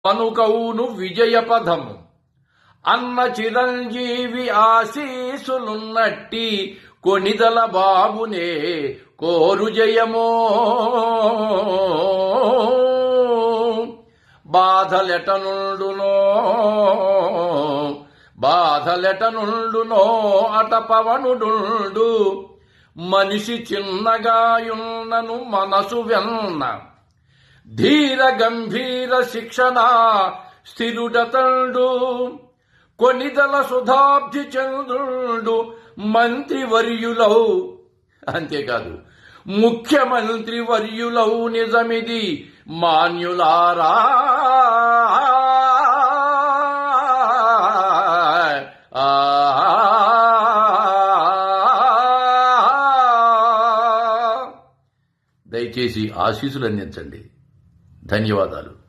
పనుకౌను విజయపథము అన్న చిరంజీవి ఆశీసులున్నట్టి కొనిదల బాబునే కోరు జయమో. బాధలెటనుండునో అట పవనుడుండు మనిషి చిన్నగాయున్నను మనసు వెన్న ధీర గంభీర శిక్షణ స్థిరుడతండు కొనిదల సుధాబ్ది చంద్రుడు మంత్రివర్యులౌ, అంతేకాదు ముఖ్యమంత్రి వర్యులౌ నిజమిది మాన్యులారా. దయచేసి ఆశీస్సులు అందించండి. ధన్యవాదాలు.